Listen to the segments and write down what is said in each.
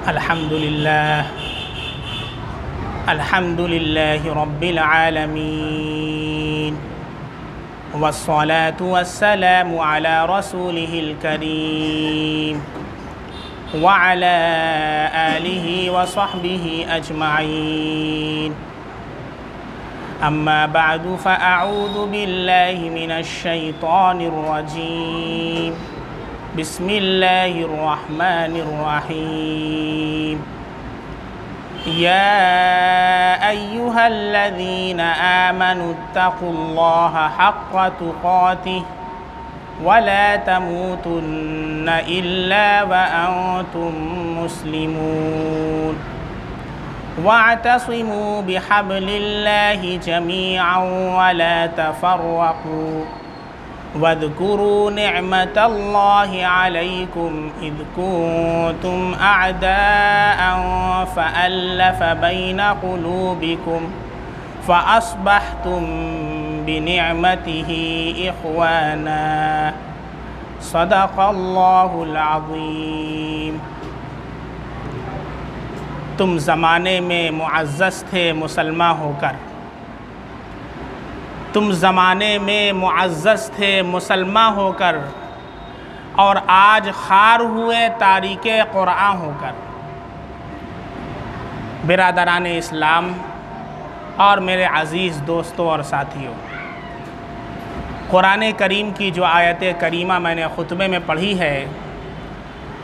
الحمد للہ رب العالمین والصلاة والسلام على رسوله الكريم وعلى آله وصحبه أجمعين أما بعد فأعوذ بالله من الشيطان الرجيم بسم الله الرحمن الرحيم يا أيها الذين آمنوا اتقوا الله حق تقاته ولا تموتن إلا وأنتم مسلمون واعتصموا بحبل الله جميعا ولا تفرقوا واذكروا نعمة الله عليكم إذ كنتم أعداء فألف بين قلوبكم فأصبحتم بنعمته إخوانا صدق الله العظيم۔ تم زمانے میں معزز تھے مسلمان ہو کر، تم زمانے میں معزز تھے مسلمان ہو کر، اور آج خوار ہوئے تاریک قرآن ہو کر۔ برادران اسلام اور میرے عزیز دوستوں اور ساتھیوں، قرآن کریم کی جو آیت کریمہ میں نے خطبے میں پڑھی ہے،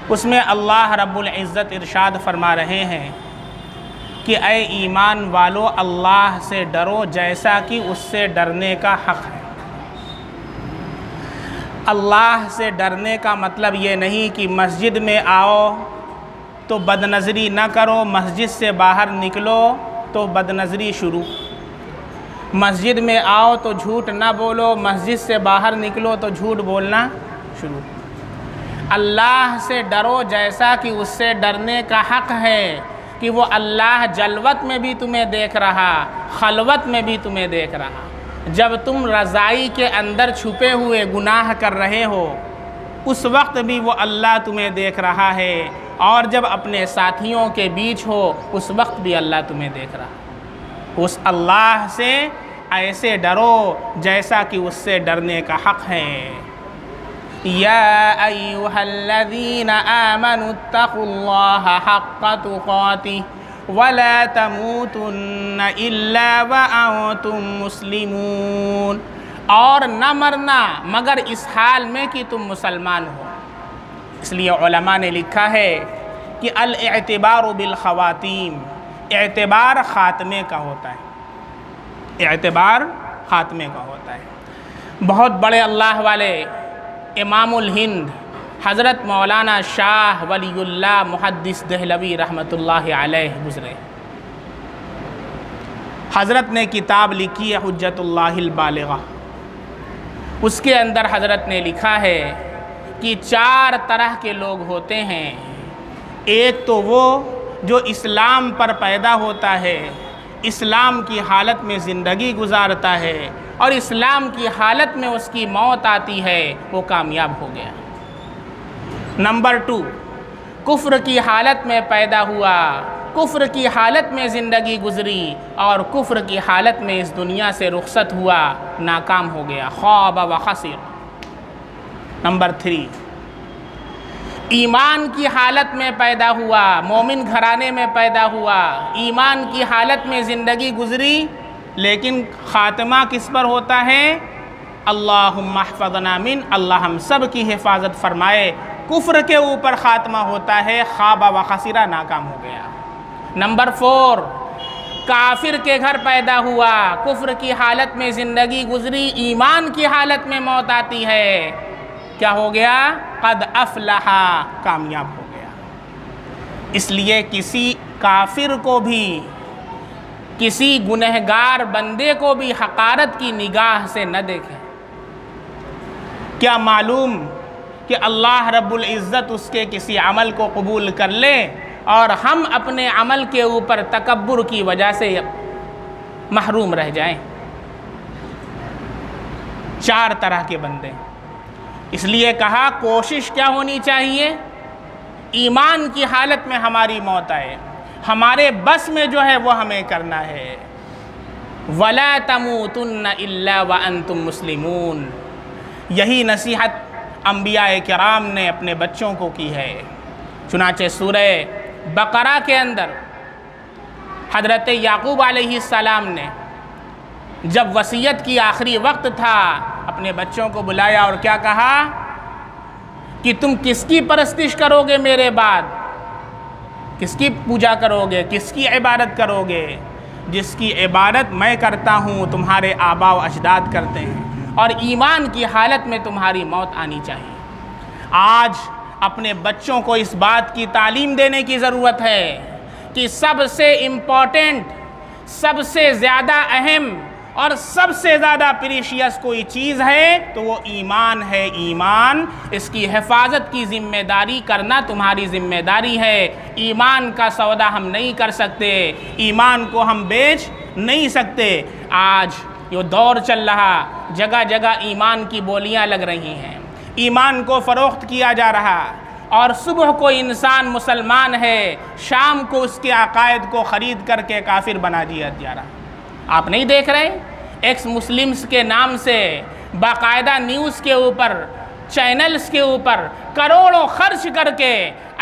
اس میں اللہ رب العزت ارشاد فرما رہے ہیں کہ اے ایمان والو، اللہ سے ڈرو جیسا کہ اس سے ڈرنے کا حق ہے۔ اللہ سے ڈرنے کا مطلب یہ نہیں کہ مسجد میں آؤ تو بدنظری نہ کرو، مسجد سے باہر نکلو تو بدنظری شروع، مسجد میں آؤ تو جھوٹ نہ بولو، مسجد سے باہر نکلو تو جھوٹ بولنا شروع۔ اللہ سے ڈرو جیسا کہ اس سے ڈرنے کا حق ہے، کہ وہ اللہ جلوت میں بھی تمہیں دیکھ رہا، خلوت میں بھی تمہیں دیکھ رہا۔ جب تم رضائی کے اندر چھپے ہوئے گناہ کر رہے ہو، اس وقت بھی وہ اللہ تمہیں دیکھ رہا ہے، اور جب اپنے ساتھیوں کے بیچ ہو، اس وقت بھی اللہ تمہیں دیکھ رہا ہے۔ اس اللہ سے ایسے ڈرو جیسا کہ اس سے ڈرنے کا حق ہے۔ یا ایھا الذین آمنوا اتقوا اللہ حق تقاتہ ولا تموتن الا وانتم مسلمون، اور نہ مرنا مگر اس حال میں کہ تم مسلمان ہو۔ اس لیے علماء نے لکھا ہے کہ الاعتبار بالخواتیم، اعتبار خاتمے کا ہوتا ہے، اعتبار خاتمے کا ہوتا ہے۔ بہت بڑے اللہ والے امام الہند حضرت مولانا شاہ ولی اللہ محدث دہلوی رحمۃ اللہ علیہ گزرے۔ حضرت نے کتاب لکھی ہے حجت اللہ البالغہ، اس کے اندر حضرت نے لکھا ہے کہ 4 طرح کے لوگ ہوتے ہیں۔ ایک تو وہ جو اسلام پر پیدا ہوتا ہے، اسلام کی حالت میں زندگی گزارتا ہے، اور اسلام کی حالت میں اس کی موت آتی ہے، وہ کامیاب ہو گیا۔ نمبر 2، کفر کی حالت میں پیدا ہوا، کفر کی حالت میں زندگی گزری، اور کفر کی حالت میں اس دنیا سے رخصت ہوا، ناکام ہو گیا، خواب و خسر۔ نمبر 3، ایمان کی حالت میں پیدا ہوا، مومن گھرانے میں پیدا ہوا، ایمان کی حالت میں زندگی گزری، لیکن خاتمہ کس پر ہوتا ہے؟ اللہم احفظنا من، اللہ ہم سب کی حفاظت فرمائے، کفر کے اوپر خاتمہ ہوتا ہے، خواب و خسرہ، ناکام ہو گیا۔ نمبر 4، کافر کے گھر پیدا ہوا، کفر کی حالت میں زندگی گزری، ایمان کی حالت میں موت آتی ہے، کیا ہو گیا؟ قد افلح، کامیاب ہو گیا۔ اس لیے کسی کافر کو بھی، کسی گنہگار بندے کو بھی حقارت کی نگاہ سے نہ دیکھیں۔ کیا معلوم کہ اللہ رب العزت اس کے کسی عمل کو قبول کر لے، اور ہم اپنے عمل کے اوپر تکبر کی وجہ سے محروم رہ جائیں۔ 4 طرح کے بندے، اس لیے کہا کوشش کیا ہونی چاہیے؟ ایمان کی حالت میں ہماری موت آئے، ہمارے بس میں جو ہے وہ ہمیں کرنا ہے۔ وَلَا تَمُوتُنَّ إِلَّا وَأَنْتُمْ مُسْلِمُونَ، یہی نصیحت انبیاء کرام نے اپنے بچوں کو کی ہے۔ چنانچہ سورہ بقرہ کے اندر حضرت یعقوب علیہ السلام نے جب وصیت کی آخری وقت تھا، اپنے بچوں کو بلایا اور کیا کہا کہ تم کس کی پرستش کرو گے میرے بعد؟ کس کی پوجا کرو گے؟ کس کی عبادت کرو گے؟ جس کی عبادت میں کرتا ہوں، تمہارے آباء و اجداد کرتے ہیں، اور ایمان کی حالت میں تمہاری موت آنی چاہیے۔ آج اپنے بچوں کو اس بات کی تعلیم دینے کی ضرورت ہے کہ سب سے امپورٹنٹ، سب سے زیادہ اہم اور سب سے زیادہ پریشیس کوئی چیز ہے تو وہ ایمان ہے۔ ایمان، اس کی حفاظت کی ذمہ داری کرنا تمہاری ذمہ داری ہے۔ ایمان کا سودا ہم نہیں کر سکتے، ایمان کو ہم بیچ نہیں سکتے۔ آج یہ دور چل رہا، جگہ جگہ ایمان کی بولیاں لگ رہی ہیں، ایمان کو فروخت کیا جا رہا، اور صبح کو انسان مسلمان ہے، شام کو اس کے عقائد کو خرید کر کے کافر بنا دیا جا رہا۔ آپ نہیں دیکھ رہے ایکس مسلمز کے نام سے باقاعدہ نیوز کے اوپر، چینلز کے اوپر کروڑوں خرچ کر کے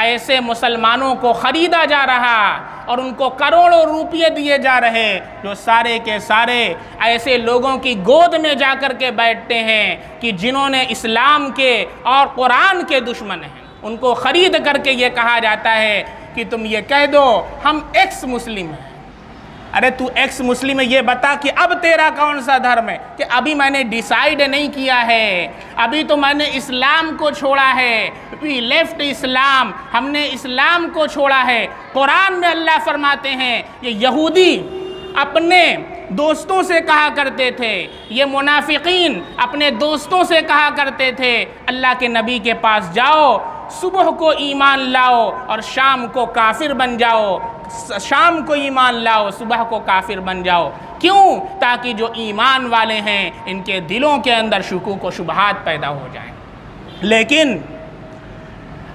ایسے مسلمانوں کو خریدا جا رہا، اور ان کو کروڑوں روپیے دیے جا رہے جو سارے کے سارے ایسے لوگوں کی گود میں جا کر کے بیٹھتے ہیں کہ جنہوں نے اسلام کے اور قرآن کے دشمن ہیں۔ ان کو خرید کر کے یہ کہا جاتا ہے کہ تم یہ کہہ دو ہم ایکس مسلم ہیں۔ ارے تو ایکس مسلم ہے، یہ بتا کہ اب تیرا کون سا دھرم ہے؟ کہ ابھی میں نے ڈیسائیڈ نہیں کیا ہے، ابھی تو میں نے اسلام کو چھوڑا ہے، وی لیفٹ اسلام، ہم نے اسلام کو چھوڑا ہے۔ قرآن میں اللہ فرماتے ہیں یہ یہودی اپنے دوستوں سے کہا کرتے تھے، یہ منافقین اپنے دوستوں سے کہا کرتے تھے اللہ کے نبی کے پاس جاؤ، صبح کو ایمان لاؤ اور شام کو کافر بن جاؤ، شام کو ایمان لاؤ صبح کو کافر بن جاؤ۔ کیوں؟ تاکہ جو ایمان والے ہیں ان کے دلوں کے اندر شکوک و شبہات پیدا ہو جائیں۔ لیکن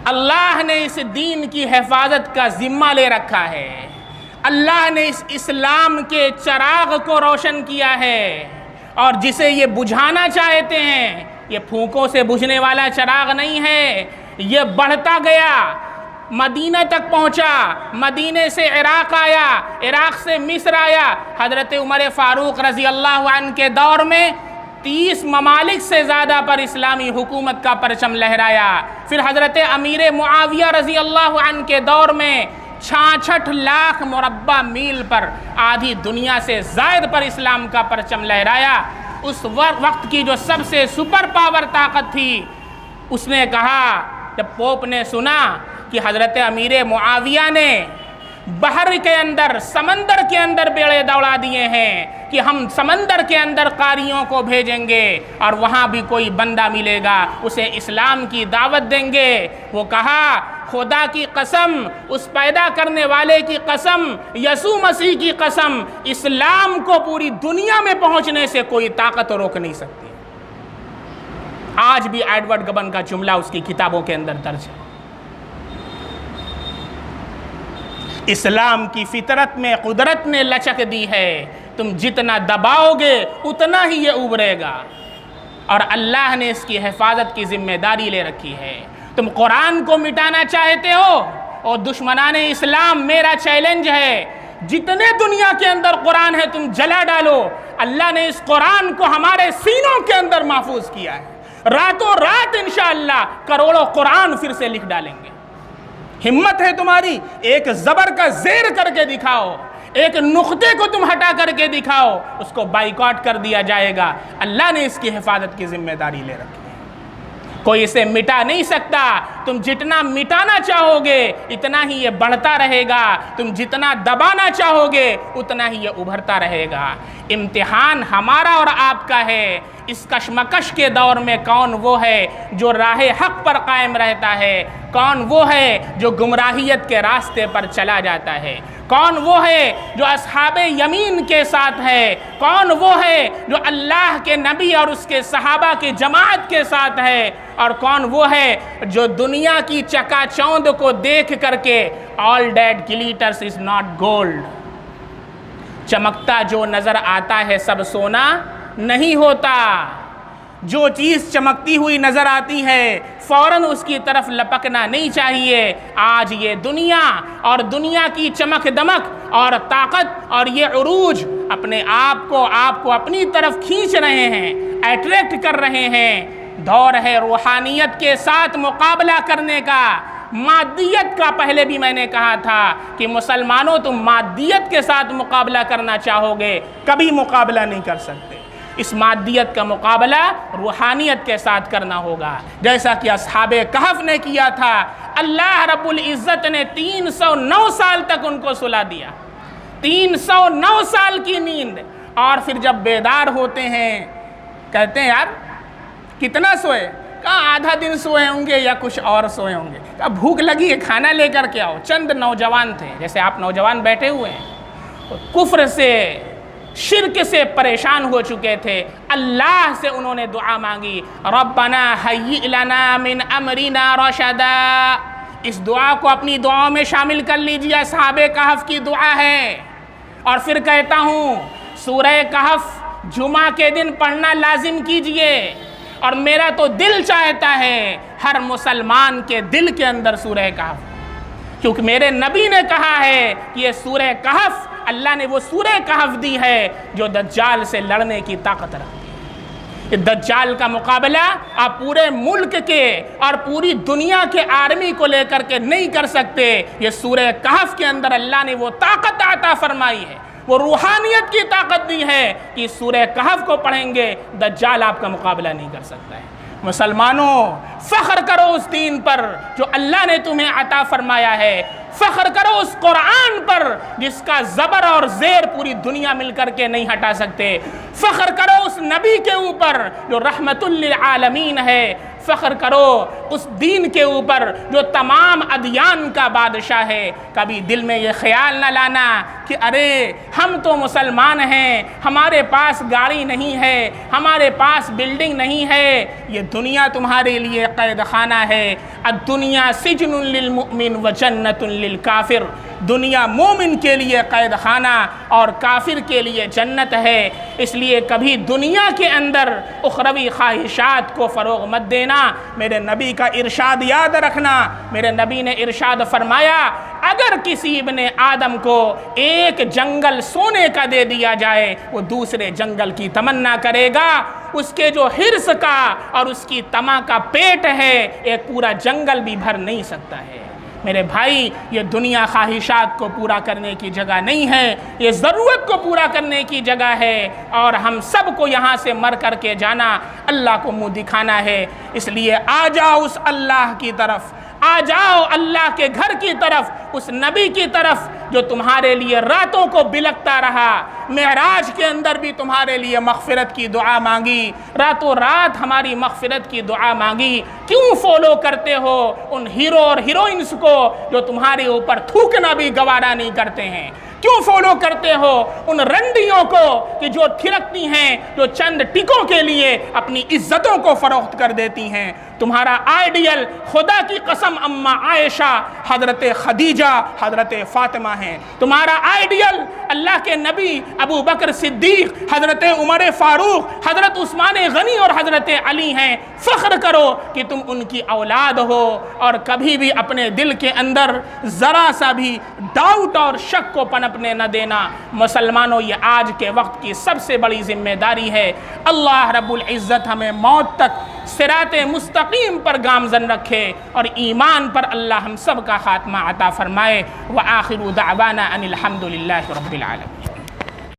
اللہ نے اس دین کی حفاظت کا ذمہ لے رکھا ہے، اللہ نے اس اسلام کے چراغ کو روشن کیا ہے، اور جسے یہ بجھانا چاہتے ہیں یہ پھونکوں سے بجھنے والا چراغ نہیں ہے، یہ بڑھتا گیا، مدینہ تک پہنچا، مدینے سے عراق آیا، عراق سے مصر آیا۔ حضرت عمر فاروق رضی اللہ عنہ کے دور میں 30 ممالک سے زیادہ پر اسلامی حکومت کا پرچم لہرایا۔ پھر حضرت امیر معاویہ رضی اللہ عنہ کے دور میں 66 لاکھ مربع میل پر آدھی دنیا سے زائد پر اسلام کا پرچم لہرایا۔ اس وقت کی جو سب سے سپر پاور طاقت تھی، اس نے کہا، جب پوپ نے سنا کہ حضرت امیر معاویہ نے بحر کے اندر، سمندر کے اندر بیڑے دوڑا دیے ہیں کہ ہم سمندر کے اندر قاریوں کو بھیجیں گے اور وہاں بھی کوئی بندہ ملے گا اسے اسلام کی دعوت دیں گے، وہ کہا خدا کی قسم، اس پیدا کرنے والے کی قسم، یسوع مسیح کی قسم، اسلام کو پوری دنیا میں پہنچنے سے کوئی طاقت روک نہیں سکتی۔ آج بھی ایڈورڈ گبن کا جملہ اس کی کتابوں کے اندر درج ہے۔ اسلام کی فطرت میں قدرت نے لچک دی ہے، تم جتنا دباؤ گے اتنا ہی یہ ابھرے گا، اور اللہ نے اس کی حفاظت کی ذمہ داری لے رکھی ہے۔ تم قرآن کو مٹانا چاہتے ہو، اور دشمنان اسلام میرا چیلنج ہے، جتنے دنیا کے اندر قرآن ہے تم جلا ڈالو۔ اللہ نے اس قرآن کو ہمارے سینوں کے اندر محفوظ کیا ہے، راتوں رات انشاءاللہ کروڑوں قرآن پھر سے لکھ ڈالیں گے۔ ہمت ہے تمہاری، ایک زبر کا زیر کر کے دکھاؤ، ایک نقطے کو تم ہٹا کر کے دکھاؤ، اس کو بائیکاٹ کر دیا جائے گا۔ اللہ نے اس کی حفاظت کی ذمہ داری لے رکھی ہے، کوئی اسے مٹا نہیں سکتا۔ تم جتنا مٹانا چاہو گے اتنا ہی یہ بڑھتا رہے گا، تم جتنا دبانا چاہو گے اتنا ہی یہ ابھرتا رہے گا۔ امتحان ہمارا اور آپ کا ہے، اس کشمکش کے دور میں کون وہ ہے جو راہ حق پر قائم رہتا ہے، کون وہ ہے جو گمراہیت کے راستے پر چلا جاتا ہے؟ کون وہ ہے جو اصحاب یمین کے ساتھ ہے؟ کون وہ ہے جو اللہ کے نبی اور اس کے صحابہ کی جماعت کے ساتھ ہے؟ اور کون وہ ہے جو دنیا کی چکا چوند کو دیکھ کر کے all that glitters is not gold، چمکتا جو نظر آتا ہے سب سونا نہیں ہوتا۔ جو چیز چمکتی ہوئی نظر آتی ہے فوراً اس کی طرف لپکنا نہیں چاہیے۔ آج یہ دنیا اور دنیا کی چمک دمک اور طاقت اور یہ عروج اپنے آپ کو اپنی طرف کھینچ رہے ہیں، اٹریکٹ کر رہے ہیں۔ دور ہے روحانیت کے ساتھ مقابلہ کرنے کا، مادیت کا۔ پہلے بھی میں نے کہا تھا کہ مسلمانوں تم مادیت کے ساتھ مقابلہ کرنا چاہو گے کبھی مقابلہ نہیں کر سکتے۔ اس مادیت کا مقابلہ روحانیت کے ساتھ کرنا ہوگا، جیسا کہ اصحاب کہف نے کیا تھا۔ اللہ رب العزت نے 309 سال تک ان کو سلا دیا، 309 سال کی نیند، اور پھر جب بیدار ہوتے ہیں کہتے ہیں یار کتنا سوئے؟ کہا آدھا دن سوئے ہوں گے یا کچھ اور سوئے ہوں گے۔ کہا بھوک لگی ہے کھانا لے کر کے آؤ۔ چند نوجوان تھے، جیسے آپ نوجوان بیٹھے ہوئے ہیں، کفر سے شرک سے پریشان ہو چکے تھے، اللہ سے انہوں نے دعا مانگی، ربنا ہیئ لنا من امرنا رشدا۔ اس دعا کو اپنی دعاؤں میں شامل کر لیجیے، اصحاب کہف کی دعا ہے۔ اور پھر کہتا ہوں سورہ کہف جمعہ کے دن پڑھنا لازم کیجئے، اور میرا تو دل چاہتا ہے ہر مسلمان کے دل کے اندر سورہ کہف، کیونکہ میرے نبی نے کہا ہے کہ یہ سورہ کہف اللہ نے وہ سورہ کہف دی ہے جو دجال سے لڑنے کی طاقت رکھتی ہے۔ دجال کا مقابلہ آپ پورے ملک کے اور پوری دنیا کے آرمی کو لے کر کے نہیں کر سکتے۔ یہ سورہ کہف کے اندر اللہ نے وہ طاقت عطا فرمائی ہے، وہ روحانیت کی طاقت دی ہے کہ سورہ کہف کو پڑھیں گے دجال آپ کا مقابلہ نہیں کر سکتا ہے۔ مسلمانوں فخر کرو اس دین پر جو اللہ نے تمہیں عطا فرمایا ہے، فخر کرو اس قرآن پر جس کا زبر اور زیر پوری دنیا مل کر کے نہیں ہٹا سکتے، فخر کرو اس نبی کے اوپر جو رحمت للعالمین ہے، فخر کرو اس دین کے اوپر جو تمام ادیان کا بادشاہ ہے۔ کبھی دل میں یہ خیال نہ لانا کہ ارے ہم تو مسلمان ہیں، ہمارے پاس گاڑی نہیں ہے، ہمارے پاس بلڈنگ نہیں ہے۔ یہ دنیا تمہارے لیے قید خانہ ہے۔ الدنیا سجن للمؤمن و جنت للکافر۔ دنیا مومن کے لیے قید خانہ اور کافر کے لیے جنت ہے۔ اس لیے کبھی دنیا کے اندر اخروی خواہشات کو فروغ مت دینا۔ میرے نبی کا ارشاد یاد رکھنا، میرے نبی نے ارشاد فرمایا اگر کسی ابن آدم کو ایک جنگل سونے کا دے دیا جائے وہ دوسرے جنگل کی تمنا کرے گا۔ اس کے جو حرص کا اور اس کی طمع کا پیٹ ہے ایک پورا جنگل بھی بھر نہیں سکتا ہے۔ میرے بھائی یہ دنیا خواہشات کو پورا کرنے کی جگہ نہیں ہے، یہ ضرورت کو پورا کرنے کی جگہ ہے، اور ہم سب کو یہاں سے مر کر کے جانا، اللہ کو منہ دکھانا ہے۔ اس لیے آ جاؤ اس اللہ کی طرف، آ جاؤ اللہ کے گھر کی طرف، اس نبی کی طرف جو تمہارے لیے راتوں کو بلکتا رہا، معراج کے اندر بھی تمہارے لیے مغفرت کی دعا مانگی، راتوں رات ہماری مغفرت کی دعا مانگی۔ کیوں فالو کرتے ہو ان ہیرو اور ہیروئنس کو جو تمہارے اوپر تھوکنا بھی گوارا نہیں کرتے ہیں؟ کیوں فالو کرتے ہو ان رنڈیوں کو کہ جو تھرکتی ہیں، جو چند ٹکوں کے لیے اپنی عزتوں کو فروخت کر دیتی ہیں؟ تمہارا آئیڈیل خدا کی قسم اما عائشہ، حضرت خدیجہ، حضرت فاطمہ ہیں۔ تمہارا آئیڈیل اللہ کے نبی ابو بکر صدیق، حضرت عمر فاروق، حضرت عثمان غنی اور حضرت علی ہیں۔ فخر کرو کہ تم ان کی اولاد ہو، اور کبھی بھی اپنے دل کے اندر ذرا سا بھی ڈاؤٹ اور شک کو پنپنے نہ دینا۔ مسلمانوں یہ آج کے وقت کی سب سے بڑی ذمہ داری ہے۔ اللہ رب العزت ہمیں موت تک صراط مستقیم پر گامزن رکھے، اور ایمان پر اللہ ہم سب کا خاتمہ عطا فرمائے۔ وآخر دعوانا ان الحمد للہ رب العالمین۔